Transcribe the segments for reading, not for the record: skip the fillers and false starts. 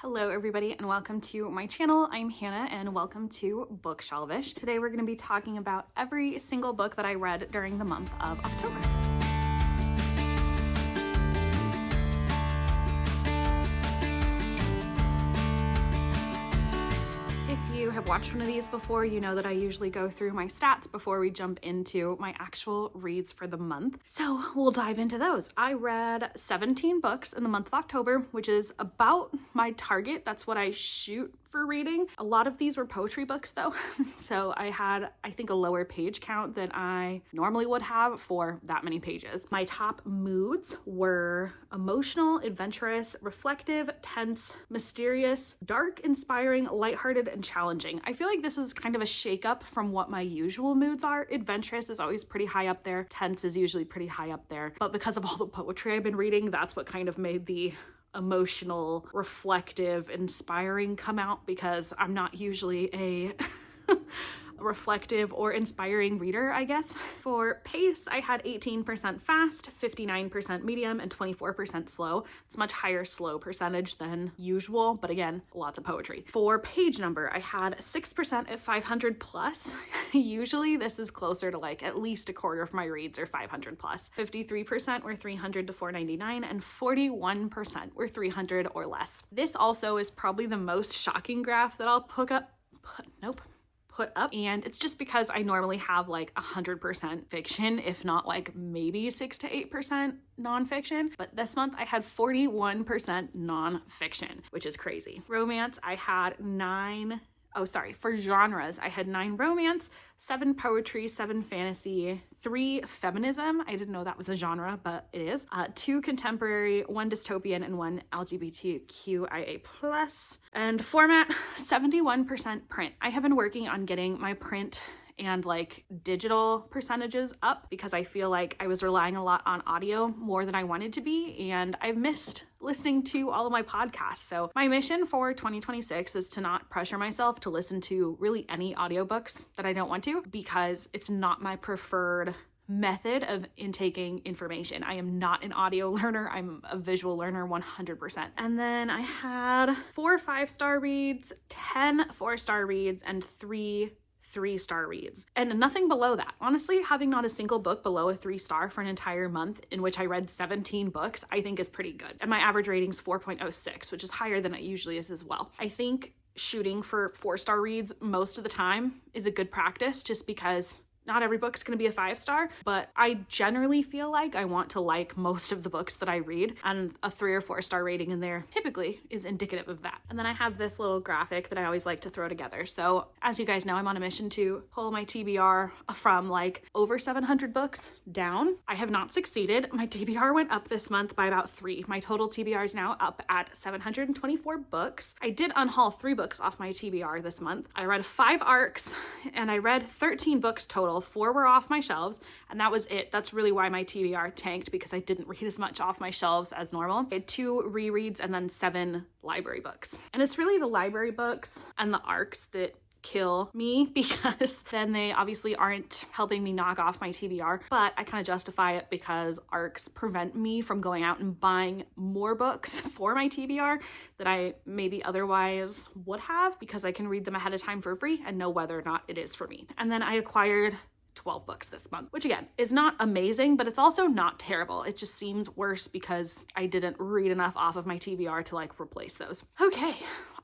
Hello everybody and welcome to my channel. I'm Hannah and welcome to Bookshelvish. Today we're going to be talking about every single book that I read during the month of October. If you have watched one of these before, you know that I usually go through my stats before we jump into my actual reads for the month. So we'll dive into those. I read 17 books in the month of October, which is about my target. That's what I shoot for reading. A lot of these were poetry books though. So I had, I think, a lower page count than I normally would have for that many pages. My top moods were emotional, adventurous, reflective, tense, mysterious, dark, inspiring, lighthearted, and challenging. I feel like this is kind of a shake-up from what my usual moods are. Adventurous is always pretty high up there. Tense is usually pretty high up there. But because of all the poetry I've been reading, that's what kind of made the emotional, reflective, inspiring come out, because I'm not usually a reflective or inspiring reader, I guess. For pace, I had 18% fast, 59% medium, and 24% slow. It's much higher slow percentage than usual, but again, lots of poetry. For page number, I had 6% at 500 plus. Usually this is closer to like at least a quarter of my reads are 500 plus. 53% were 300 to 499, and 41% were 300 or less. This also is probably the most shocking graph that I'll put up, and it's just because I normally have like 100% fiction, if not like maybe 6 to 8% nonfiction, but this month I had 41% nonfiction, which is crazy. Romance, I had for genres, I had 9 romance, 7 poetry, 7 fantasy, 3 feminism. I didn't know that was a genre, but it is. 2 contemporary, 1 dystopian, and 1 LGBTQIA+. And format, 71% print. I have been working on getting my print and like digital percentages up because I feel like I was relying a lot on audio more than I wanted to be, and I've missed listening to all of my podcasts. So my mission for 2026 is to not pressure myself to listen to really any audiobooks that I don't want to, because it's not my preferred method of intaking information. I am not an audio learner. I'm a visual learner 100%. And then I had 4 5-star reads, 10 4-star reads, and 3 3-star reads, and nothing below that. Honestly, having not a single book below a 3-star for an entire month in which I read 17 books, I think is pretty good. And my average rating is 4.06, which is higher than it usually is as well. I think shooting for 4-star reads most of the time is a good practice, just because not every book's going to be a 5-star, but I generally feel like I want to like most of the books that I read, and a 3 or 4-star rating in there typically is indicative of that. And then I have this little graphic that I always like to throw together. So as you guys know, I'm on a mission to pull my TBR from like over 700 books down. I have not succeeded. My TBR went up this month by about 3. My total TBR is now up at 724 books. I did unhaul 3 books off my TBR this month. I read 5 arcs and I read 13 books total. 4 were off my shelves, and that was it. That's really why my TBR tanked, because I didn't read as much off my shelves as normal. I had 2 rereads and then 7 library books. And it's really the library books and the arcs that kill me, because then they obviously aren't helping me knock off my TBR, but I kind of justify it because arcs prevent me from going out and buying more books for my TBR that I maybe otherwise would have, because I can read them ahead of time for free and know whether or not it is for me. And then I acquired 12 books this month, which again is not amazing, but it's also not terrible. It just seems worse because I didn't read enough off of my TBR to like replace those. Okay,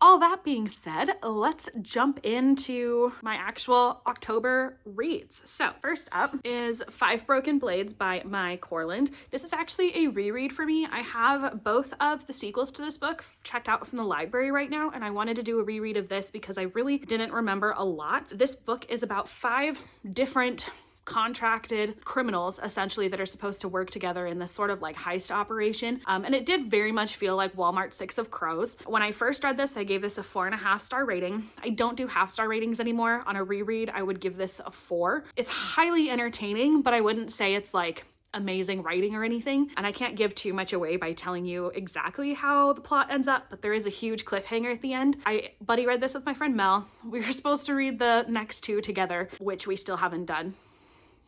all that being said, let's jump into my actual October reads. So first up is 5 Broken Blades by Mai Corland. This is actually a reread for me. I have both of the sequels to this book checked out from the library right now, and I wanted to do a reread of this because I really didn't remember a lot. This book is about 5 different contracted criminals essentially that are supposed to work together in this sort of like heist operation, and it did very much feel like Walmart 6 of Crows. When I first read this, I gave this a 4.5-star rating. I don't do half-star ratings anymore. On a reread, I would give this a 4. It's highly entertaining, but I wouldn't say it's like amazing writing or anything, and I can't give too much away by telling you exactly how the plot ends up, but there is a huge cliffhanger at the end. I buddy read this with my friend Mel. We were supposed to read the next 2 together, which we still haven't done.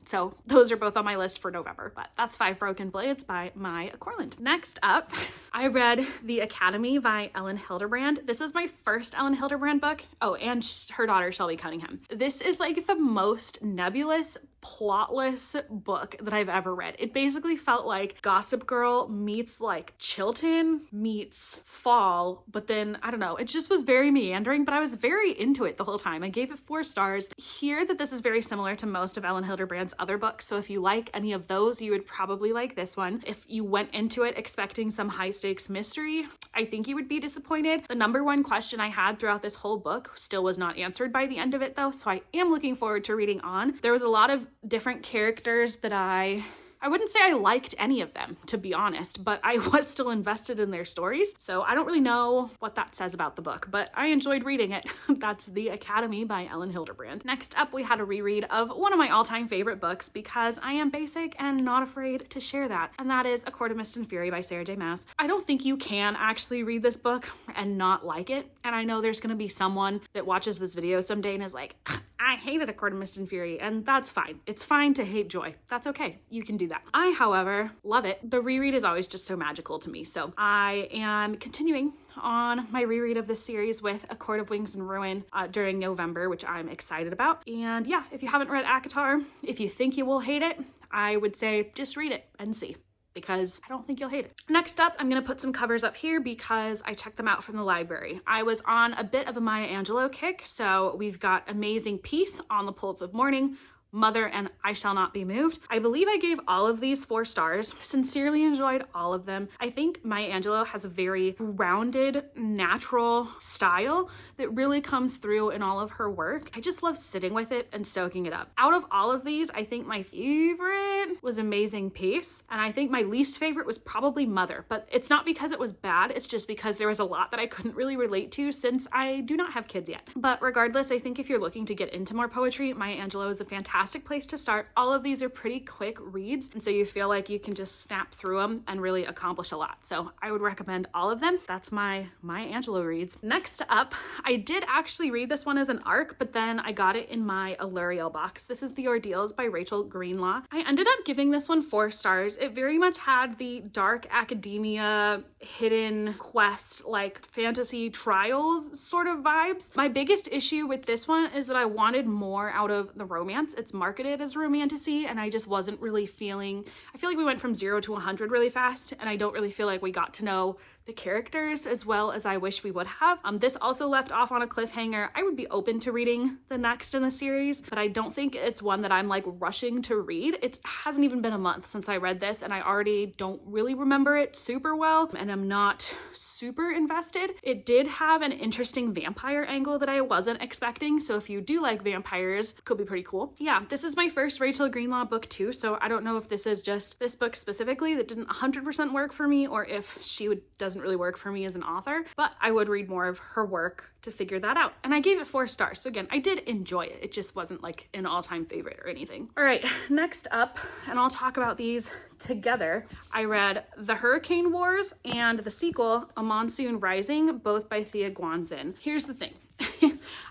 So those are both on my list for November, but that's Five Broken Blades by Mai Corland. Next up, I read The Academy by Ellen Hilderbrand. This is my first Ellen Hilderbrand book. Oh, and her daughter, Shelby Cunningham. This is like the most nebulous, plotless book that I've ever read. It basically felt like Gossip Girl meets like Chilton meets Fall, but then I don't know, it just was very meandering, but I was very into it the whole time. I gave it 4 stars. Hear that this is very similar to most of Ellen Hilderbrand's other books, so if you like any of those, you would probably like this one. If you went into it expecting some high stakes mystery, I think you would be disappointed. The number one question I had throughout this whole book still was not answered by the end of it though, so I am looking forward to reading on. There was a lot of different characters that I wouldn't say I liked any of them, to be honest, but I was still invested in their stories. So I don't really know what that says about the book, but I enjoyed reading it. That's The Academy by Ellen Hilderbrand. Next up, we had a reread of one of my all-time favorite books because I am basic and not afraid to share that, and that is A Court of Mist and Fury by Sarah J. Maas. I don't think you can actually read this book and not like it, and I know there's gonna be someone that watches this video someday and is like, I hated A Court of Mist and Fury, and that's fine. It's fine to hate joy. That's okay. You can do that. I, however, love it. The reread is always just so magical to me, so I am continuing on my reread of this series with A Court of Wings and Ruin during November, which I'm excited about. And yeah, if you haven't read ACOTAR, if you think you will hate it, I would say just read it and see, because I don't think you'll hate it. Next up, I'm gonna put some covers up here because I checked them out from the library. I was on a bit of a Maya Angelou kick, so we've got Amazing Peace, On the Pulse of Morning, Mother, and I Shall Not Be Moved. I believe I gave all of these 4 stars. Sincerely enjoyed all of them. I think Maya Angelou has a very rounded, natural style that really comes through in all of her work. I just love sitting with it and soaking it up. Out of all of these, I think my favorite was Amazing Peace, and I think my least favorite was probably Mother, but it's not because it was bad, it's just because there was a lot that I couldn't really relate to since I do not have kids yet. But regardless, I think if you're looking to get into more poetry, Maya Angelou is a fantastic place to start. All of these are pretty quick reads, and so you feel like you can just snap through them and really accomplish a lot. So I would recommend all of them. That's my Maya Angelou reads. Next up, I did actually read this one as an ARC, but then I got it in my Aluriel box. This is The Ordeals by Rachel Greenlaw. I ended up giving this one 4 stars. It very much had the dark academia, hidden quest, like fantasy trials sort of vibes. My biggest issue with this one is that I wanted more out of the romance. It's marketed as romantasy, and I just wasn't really feeling, I feel like we went from 0 to 100 really fast, and I don't really feel like we got to know the characters as well as I wish we would have. This also left off on a cliffhanger. I would be open to reading the next in the series, but I don't think it's one that I'm like rushing to read. It hasn't even been a month since I read this, and I already don't really remember it super well, and I'm not super invested. It did have an interesting vampire angle that I wasn't expecting, so if you do like vampires, it could be pretty cool. Yeah, this is my first Rachel Greenlaw book too, so I don't know if this is just this book specifically that didn't 100% work for me, or if she doesn't really work for me as an author, but I would read more of her work to figure that out. And I gave it 4 stars. So again, I did enjoy it. It just wasn't like an all-time favorite or anything. All right, next up, and I'll talk about these together. I read The Hurricane Wars and the sequel, A Monsoon Rising, both by Thea Guanzin. Here's the thing.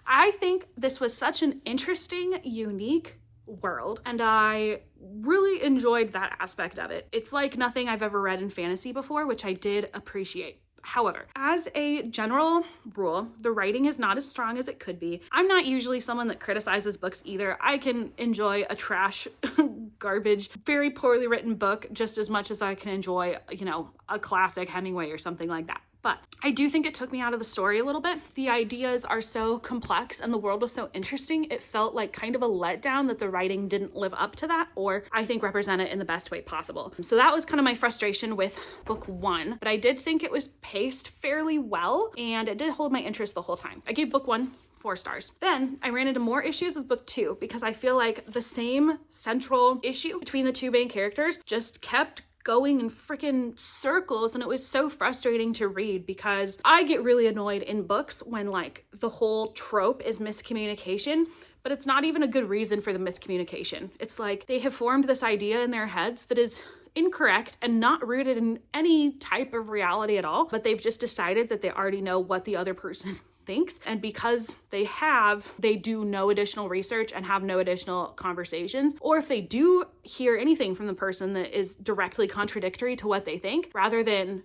I think this was such an interesting, unique world, and I really enjoyed that aspect of it. It's like nothing I've ever read in fantasy before, which I did appreciate. However, as a general rule, the writing is not as strong as it could be. I'm not usually someone that criticizes books either. I can enjoy a trash, garbage, very poorly written book just as much as I can enjoy, you know, a classic Hemingway or something like that. But I do think it took me out of the story a little bit. The ideas are so complex and the world was so interesting. It felt like kind of a letdown that the writing didn't live up to that, or I think represent it in the best way possible. So that was kind of my frustration with book 1, but I did think it was paced fairly well and it did hold my interest the whole time. I gave book 1 4 stars. Then I ran into more issues with book 2 because I feel like the same central issue between the 2 main characters just kept going in freaking circles, and it was so frustrating to read because I get really annoyed in books when like the whole trope is miscommunication, but it's not even a good reason for the miscommunication. It's like they have formed this idea in their heads that is incorrect and not rooted in any type of reality at all, but they've just decided that they already know what the other person thinks. And because they do no additional research and have no additional conversations, or if they do hear anything from the person that is directly contradictory to what they think, rather than,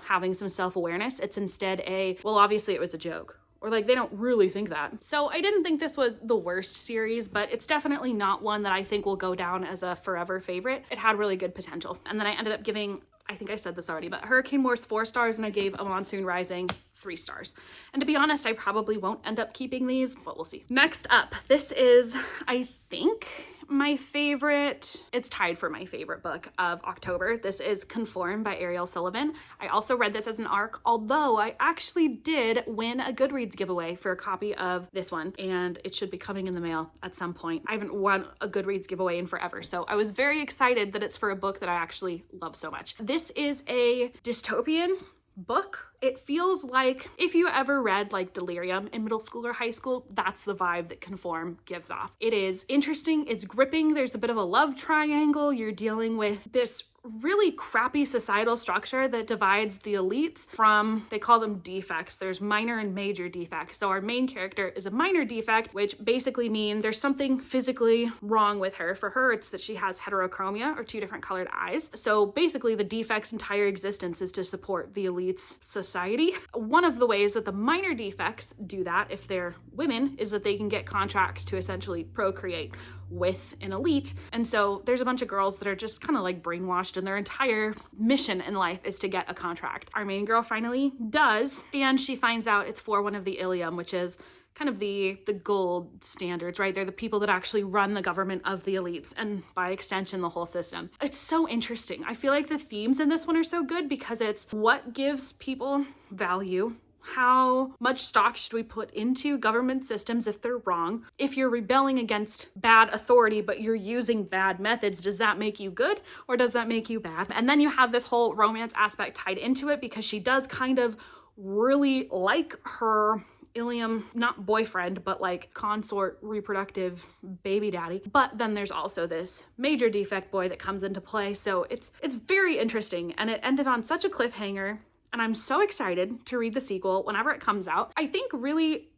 having some self-awareness, it's instead well, obviously it was a joke. Or like, they don't really think that. So I didn't think this was the worst series, but it's definitely not one that I think will go down as a forever favorite. It had really good potential. And then I ended up giving, I think I said this already, but Hurricane Wars 4 stars, and I gave A Monsoon Rising 3 stars. And to be honest, I probably won't end up keeping these, but we'll see. Next up, this is, I think, my favorite. It's tied for my favorite book of October. This is Conform by Ariel Sullivan. I also read this as an ARC, although I actually did win a Goodreads giveaway for a copy of this one, and it should be coming in the mail at some point. I haven't won a Goodreads giveaway in forever, so I was very excited that it's for a book that I actually love so much. This is a dystopian book. It feels like if you ever read like Delirium in middle school or high school, that's the vibe that Conform gives off. It is interesting, it's gripping, there's a bit of a love triangle, you're dealing with this really crappy societal structure that divides the elites from, they call them defects. There's minor and major defects. So our main character is a minor defect, which basically means there's something physically wrong with her. For her, it's that she has heterochromia, or 2 different colored eyes. So basically the defect's entire existence is to support the elite's society. One of the ways that the minor defects do that, if they're women, is that they can get contracts to essentially procreate with an elite. And so there's a bunch of girls that are just kind of like brainwashed, and their entire mission in life is to get a contract. Our main girl finally does, and she finds out it's for one of the Ilium, which is kind of the gold standards, right? They're the people that actually run the government of the elites, and by extension, the whole system. It's so interesting. I feel like the themes in this one are so good because it's what gives people value. How much stock should we put into government systems if they're wrong? If you're rebelling against bad authority, but you're using bad methods, does that make you good or does that make you bad? And then you have this whole romance aspect tied into it because she does kind of really like her Ilium, not boyfriend, but like consort, reproductive baby daddy. But then there's also this major defect boy that comes into play. So it's very interesting, and it ended on such a cliffhanger. And I'm so excited to read the sequel whenever it comes out. I think really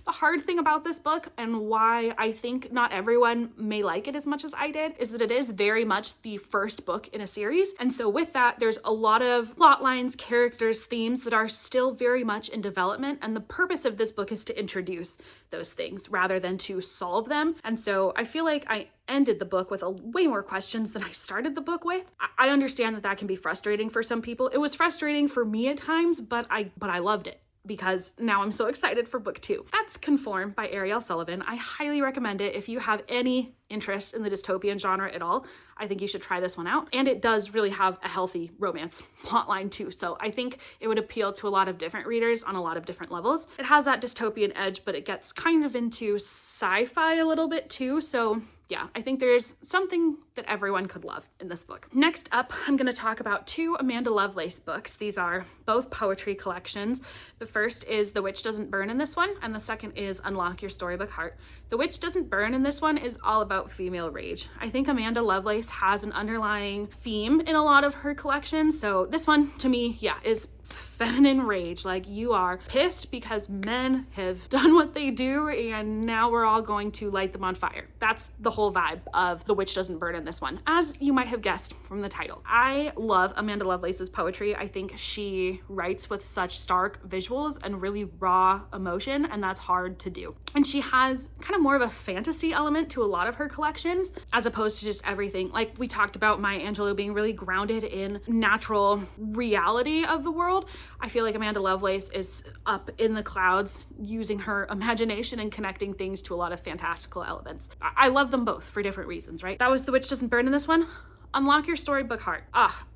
the hard thing about this book, and why I think not everyone may like it as much as I did, is that it is very much the first book in a series. And so with that, there's a lot of plot lines, characters, themes that are still very much in development. And the purpose of this book is to introduce those things rather than to solve them. And so I feel like I ended the book with way more questions than I started the book with. I understand that can be frustrating for some people. It was frustrating for me at times, but I loved it, because now I'm so excited for book 2. That's Conform by Ariel Sullivan. I highly recommend it. If you have any interest in the dystopian genre at all, I think you should try this one out. And it does really have a healthy romance plotline too. So I think it would appeal to a lot of different readers on a lot of different levels. It has that dystopian edge, but it gets kind of into sci-fi a little bit too. So yeah, I think there's something that everyone could love in this book. Next up, I'm going to talk about 2 Amanda Lovelace books. These are both poetry collections. The first is The Witch Doesn't Burn in this one, and the second is Unlock Your Storybook Heart. The Witch Doesn't Burn in this one is all about female rage. I think Amanda Lovelace has an underlying theme in a lot of her collections. So this one, to me, yeah, is feminine rage. Like, you are pissed because men have done what they do, and now we're all going to light them on fire. That's the whole vibe of The Witch Doesn't Burn in this one, as you might have guessed from the title. I love Amanda Lovelace's poetry. I think she writes with such stark visuals and really raw emotion, and that's hard to do. And she has kind of more of a fantasy element to a lot of her collections, as opposed to just everything. Like we talked about Maya Angelou being really grounded in natural reality of the world. I feel like Amanda Lovelace is up in the clouds using her imagination and connecting things to a lot of fantastical elements. I love them both for different reasons, right? That was The Witch Doesn't Burn in this one. Unlock Your Storybook Heart.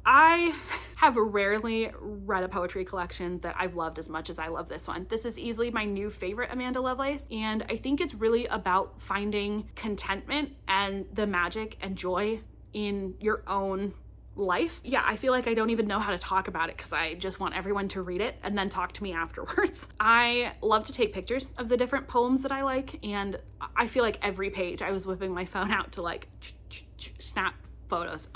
I have rarely read a poetry collection that I've loved as much as I love this one. This is easily my new favorite Amanda Lovelace, and I think it's really about finding contentment and the magic and joy in your own life. Yeah, I feel like I don't even know how to talk about it because I just want everyone to read it and then talk to me afterwards. I love to take pictures of the different poems that I like, and I feel like every page I was whipping my phone out to like snap photos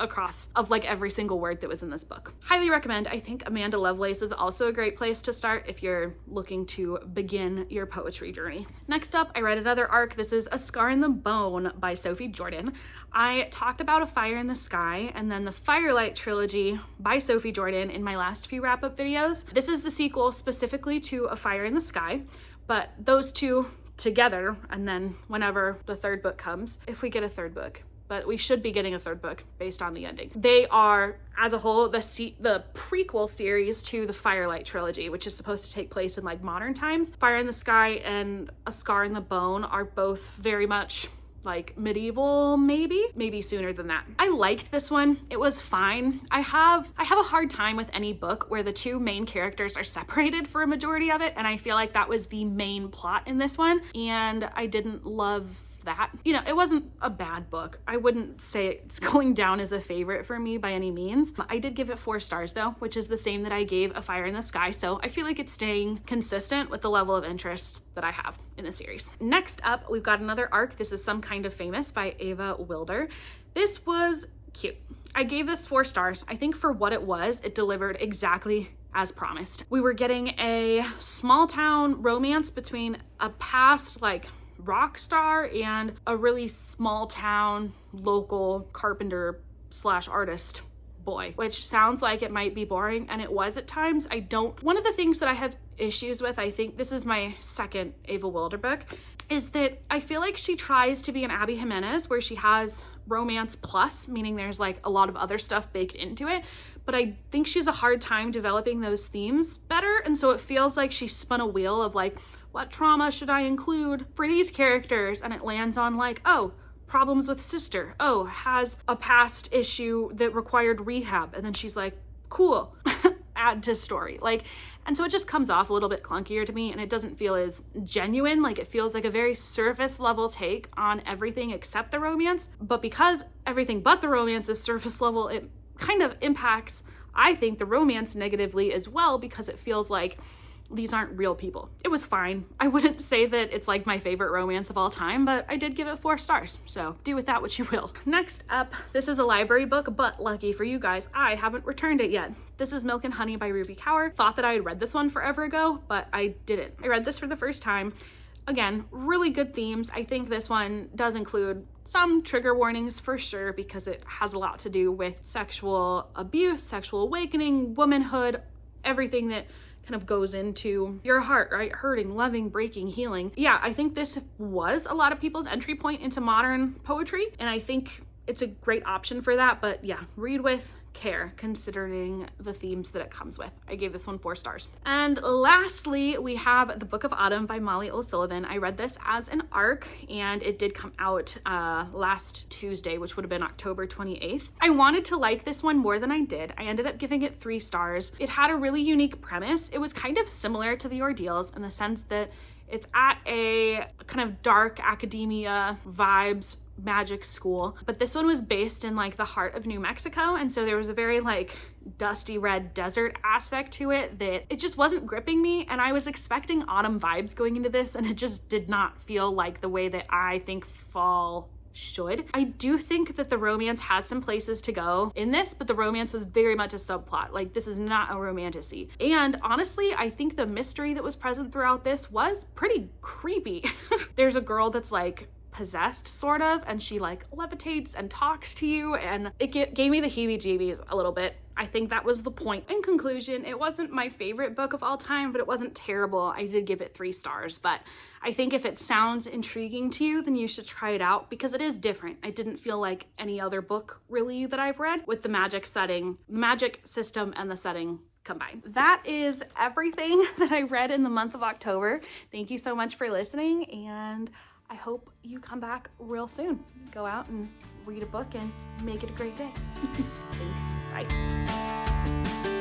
of like every single word that was in this book. Highly recommend. I think Amanda Lovelace is also a great place to start if you're looking to begin your poetry journey. Next up, I read another arc. This is A Scar in the Bone by Sophie Jordan. I talked about A Fire in the Sky and then the Firelight trilogy by Sophie Jordan in my last few wrap-up videos. This is the sequel specifically to A Fire in the Sky, but those two together, and then whenever the third book comes, if we get a third book, but we should be getting a third book based on the ending. They are, as a whole, the prequel series to the Firelight trilogy, which is supposed to take place in like modern times. Fire in the Sky and A Scar in the Bone are both very much like medieval, maybe sooner than that. I liked this one. It was fine. I have a hard time with any book where the two main characters are separated for a majority of it, and I feel like that was the main plot in this one, and I didn't love that. You know, it wasn't a bad book. I wouldn't say it's going down as a favorite for me by any means. I did give it 4 stars though, which is the same that I gave A Fire in the Sky, so I feel like it's staying consistent with the level of interest that I have in the series. Next up, we've got another arc. This is Some Kind of Famous by Ava Wilder. This was cute. I gave this 4 stars. I think for what it was, it delivered exactly as promised. We were getting a small town romance between a past like rock star and a really small town local carpenter / artist boy, which sounds like it might be boring, and it was at times. One of the things that I have issues with, I think this is my second Ava Wilder book, is that I feel like she tries to be an Abby Jimenez where she has romance plus, meaning there's like a lot of other stuff baked into it, but I think she has a hard time developing those themes better, and so it feels like she spun a wheel of like, what trauma should I include for these characters? And it lands on like, oh, problems with sister. Oh, has a past issue that required rehab. And then she's like, cool, add to story. Like, and so it just comes off a little bit clunkier to me, and it doesn't feel as genuine. Like, it feels like a very surface level take on everything except the romance. But because everything but the romance is surface level, it kind of impacts, I think, the romance negatively as well, because it feels like these aren't real people. It was fine. I wouldn't say that it's like my favorite romance of all time, but I did give it 4 stars. So do with that what you will. Next up, this is a library book, but lucky for you guys, I haven't returned it yet. This is Milk and Honey by Ruby Kaur. Thought that I had read this one forever ago, but I didn't. I read this for the first time. Again, really good themes. I think this one does include some trigger warnings for sure, because it has a lot to do with sexual abuse, sexual awakening, womanhood, everything that kind of goes into your heart, right? Hurting, loving, breaking, healing. Yeah, I think this was a lot of people's entry point into modern poetry, and I think it's a great option for that. But yeah, read with care considering the themes that it comes with. I gave this one 4 stars. And lastly, we have The Book of Autumn by Molly O'Sullivan. I read this as an arc, and it did come out last Tuesday, which would have been October 28th. I wanted to like this one more than I did. I ended up giving it 3 stars. It had a really unique premise. It was kind of similar to The Ordeals in the sense that it's at a kind of dark academia vibes magic school, but this one was based in like the heart of New Mexico, and so there was a very like dusty red desert aspect to it that it just wasn't gripping me, and I was expecting autumn vibes going into this, and it just did not feel like the way that I think fall should. I do think that the romance has some places to go in this, but the romance was very much a subplot. Like, this is not a romantasy. And honestly, I think the mystery that was present throughout this was pretty creepy. There's a girl that's like possessed sort of, and she like levitates and talks to you, and it gave me the heebie-jeebies a little bit. I think that was the point. In conclusion, it wasn't my favorite book of all time, but it wasn't terrible. I did give it 3 stars, but I think if it sounds intriguing to you, then you should try it out because it is different. It didn't feel like any other book really that I've read with the magic setting, the magic system, and the setting combined. That is everything that I read in the month of October. Thank you so much for listening, and I hope you come back real soon. Go out and read a book and make it a great day. Thanks. Bye.